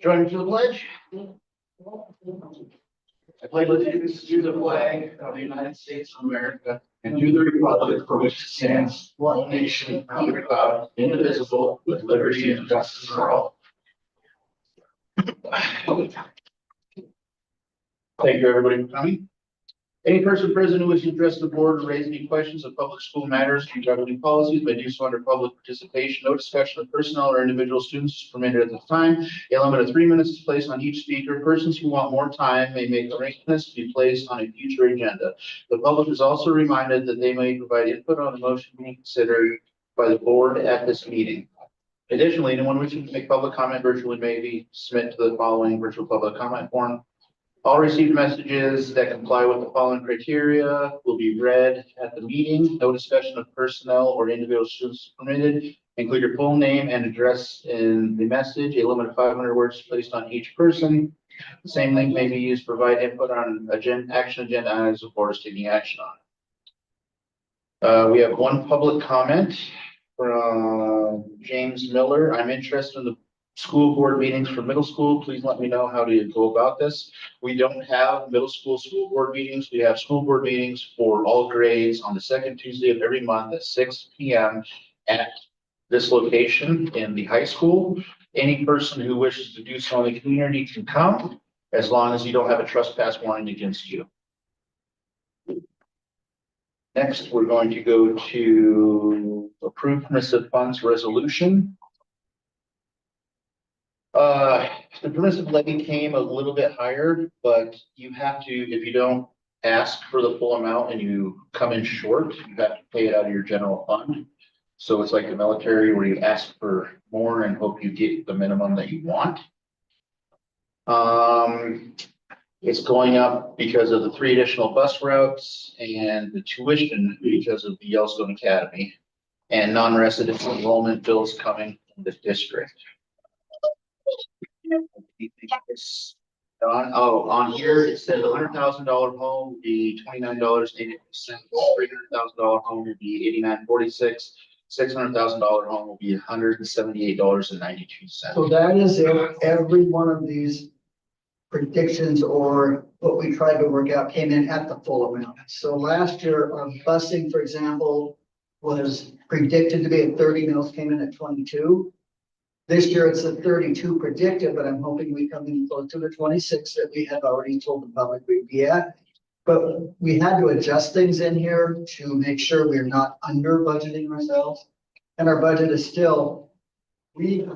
Join me to the pledge. I pledge allegiance to the flag of the United States of America and to the republic for which it stands, one nation, under God, indivisible, with liberty and justice for all. Thank you, everybody, for coming. Any person present who wishes to address the board or raise any questions of public school matters and governing policies may do so under public participation. No discussion of personnel or individual students is permitted at this time. A limit of 3 minutes is placed on each speaker. Persons who want more time may make arrangements to be placed on a future agenda. The public is also reminded that they may provide input on the motion being considered by the board at this meeting. Additionally, anyone wishing to make public comment virtually may be submitted to the following virtual public comment form. All received messages that comply with the following criteria will be read at the meeting. No discussion of personnel or individual students permitted. Include your full name and address in the message. A limit of 500 words placed on each person. The same link may be used to provide input on action agenda items before taking action on it. We have one public comment from James Miller. I'm interested in the school board meetings for middle school. Please let me know how to go about this. We don't have middle school board meetings. We have school board meetings for all grades on the second Tuesday of every month at 6 p.m. at this location in the high school. Any person who wishes to do so in the community can come, as long as you don't have a trespass warning against you. Next, we're going to go to approve permissive funds resolution. The permissive levy came a little bit higher, but you have to, if you don't ask for the full amount and you come in short, you have to pay it out of your general fund. So it's like the military where you ask for more and hope you get the minimum that you want. It's going up because of the 3 additional bus routes and the tuition because of the Yellowstone Academy and non-resident enrollment bills coming from the district. On here it says $100,000 home would be $29.80. $300,000 home would be $89.46. $600,000 home will be $178.92. So that is if every one of these predictions or what we tried to work out came in at the full amount. So last year, our busing, for example, was predicted to be at 30 mils, came in at 22. This year it's at 32 predicted, but I'm hoping we come in close to the 26 that we had already told the public we'd be at. But we had to adjust things in here to make sure we're not under budgeting ourselves. And our budget is still, we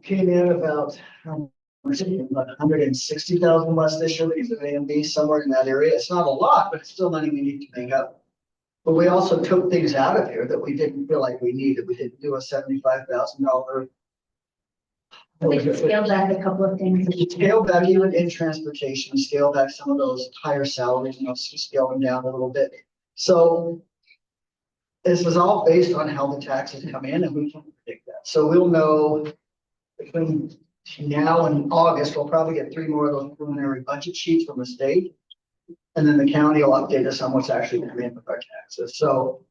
came in about 160,000 less this year because of A and B, somewhere in that area. It's not a lot, but it's still money we need to make up. But we also took things out of here that we didn't feel like we needed. We didn't do a $75,000. We could scale back a couple of things. Scale back even in transportation, scale back some of those higher salaries, scale them down a little bit. So this is all based on how the taxes come in and we can predict that. So we'll know between now and August, we'll probably get 3 more of those preliminary budget sheets from the state. And then the county will update us on what's actually coming in with our taxes. So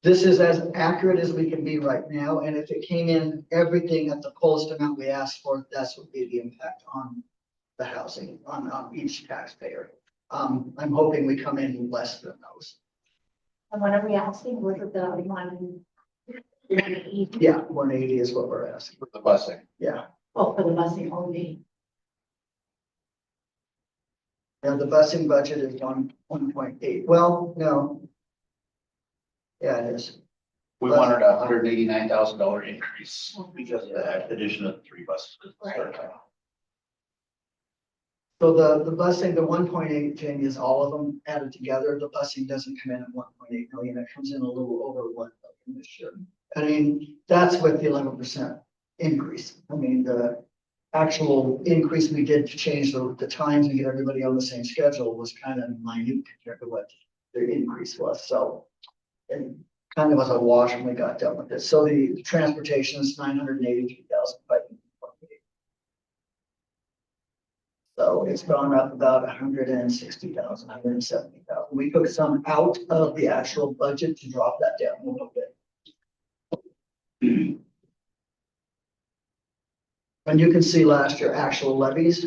this is as accurate as we can be right now. And if it came in everything at the fullest amount we asked for, that's what would be the impact on the housing, on each taxpayer. I'm hoping we come in less than those. And what are we asking? What are the one? Yeah, 180 is what we're asking. For the busing. Yeah. Oh, for the busing only. Yeah, the busing budget is 1.8. Well, no. Yeah, it is. We wanted a $189,000 increase because of the addition of 3 buses. Right. So the busing, the 1.8 thing is all of them added together. The busing doesn't come in at 1.8 million. It comes in a little over 1 million this year. I mean, that's with the 11% increase. I mean, the actual increase we did to change the times and get everybody on the same schedule was kind of minute compared to what the increase was. So it kind of was a wash when we got done with it. So the transportation is 983,548. So it's gone up about 160,000, 170,000. We took some out of the actual budget to drop that down a little bit. And you can see last year actual levies,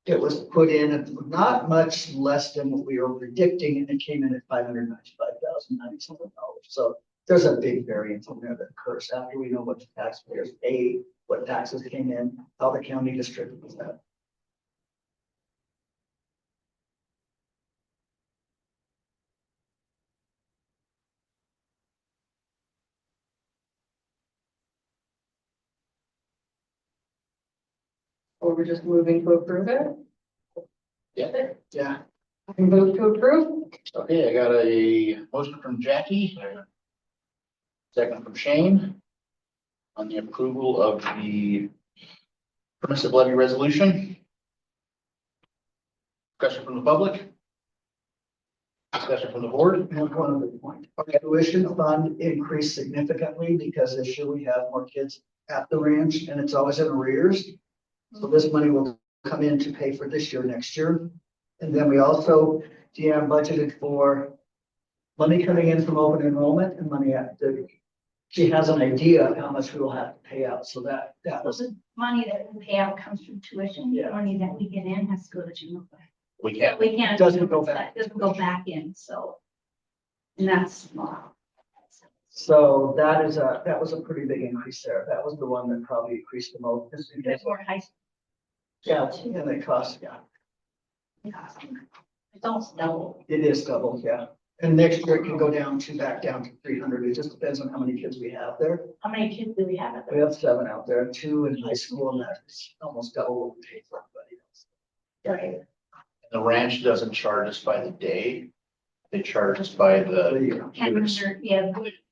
it was put in at not much less than what we were predicting, and it came in at $595,097. So there's a big variance in there that occurs after we know what the taxpayers paid, what taxes came in, how the county distributes that. Or we're just moving to approve it? Yeah, I move to approve? Okay, I got a motion from Jackie. Second from Shane. On the approval of the permissive levy resolution. Discussion from the public. Discussion from the board. I have one other point. Our tuition fund increased significantly because this year we have more kids at the ranch and it's always in arrears. So this money will come in to pay for this year, next year. And then we also, Deanne budgeted for money coming in from open enrollment and money at the, she has an idea of how much we will have to pay out. So that So was, the money that we pay out comes from tuition, the Yeah. money that we get in has to go to general fund. We can't. We can't. Doesn't go back. Doesn't go back in, so. And that's. so that is that was a pretty big increase there. That was the one that probably increased the most. There's more high. Yeah, and it costs, yeah, It's almost double. it is double, yeah. And next year it can go down back down to 300. It just depends on how many kids we have there. How many kids do we have at We the? have 7 out there, 2 in high school, and that's almost double what we pay for everybody else. Right. The ranch doesn't charge us by the day. They charge us by the And when students. they're, yeah,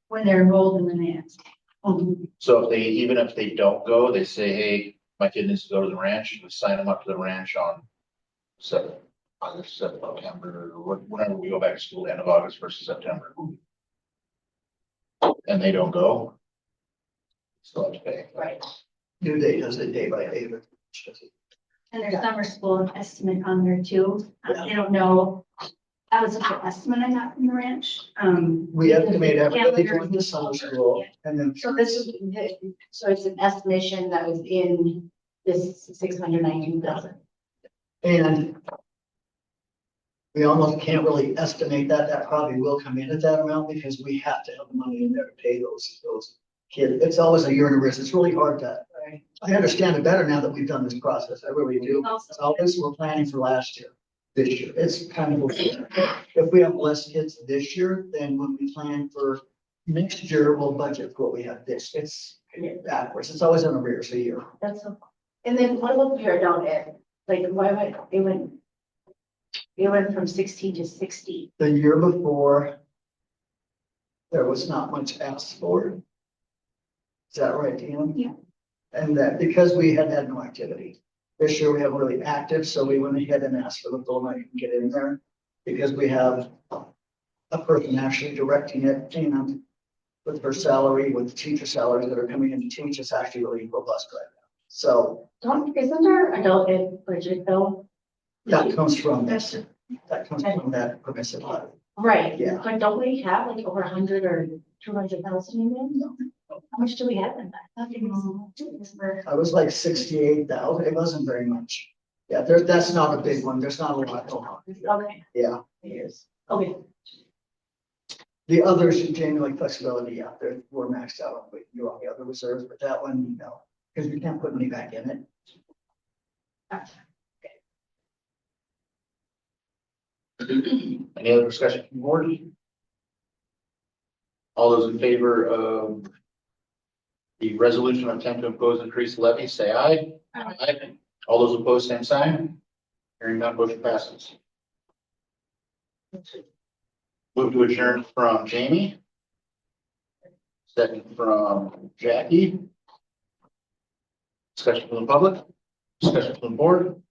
when they're enrolled in the nest. So if they, even if they don't go, they say, hey, my kid needs to go to the ranch, we sign them up to the ranch on August, September, or whenever we go back to school, end of August versus September. And they don't go. Still have to pay. Right. New Day does it day by day, but And there's summer school estimate on there too. They don't know. That was the estimate I got from the ranch. we estimate everybody calendar. going to summer school and then. So this is, so it's an estimation that was in this 619,000. And we almost can't really estimate that. That probably will come in at that amount because we have to have the money in there to pay those kids. It's always a year in arrears. It's really hard to, I understand it better now that we've done this process. I really do. It's always, we're planning for last year, this year. It's kind of, if we have less kids this year, then when we plan for next year, we'll budget for what we have this. It's backwards. It's always in arrears a year. That's so. And then what about the Paradown Ed? Like, why went, it went from 60 to 60. The year before, there was not much asked for. Is that right, Deanna? Yeah. And that because we had had no activity. This year we have really active, so we went ahead and asked for the full amount to get in there. Because we have a person actually directing it and with her salary, with the teacher salaries that are coming in to teach, it's actually really robust right now. So Isn't there adult ed budget though? that comes from this, that comes from that permissive levy. Right, Yeah. but don't we have like over 100 or 200,000 in there? No. How much do we have in that? I was like 68,000. It wasn't very much. Yeah, that's not a big one. There's not a lot going on. Okay, Yeah, it is. Okay, the others, Jamie, like flexibility, yeah, we're maxed out on, you're on the other reserves, but that one, no, because we can't put money back in it. Any other discussion from the board? All those in favor of the resolution of attempt to impose increased levy, say aye. Aye. All those opposed, same sign. Hearing none, motion passes. Move to adjourn from Jamie. Second from Jackie. Discussion from the public. Discussion from the board.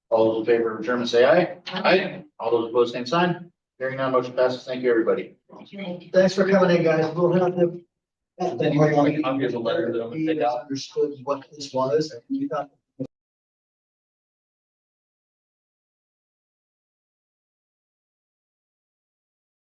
All those in favor of adjournment, say aye. Aye. All those opposed, same sign. Hearing none, motion passes. Thank you, everybody. Thanks for coming in, guys. We'll have to. Then you want a copy of the letter that I'm gonna take out? Understood what this was, and we thought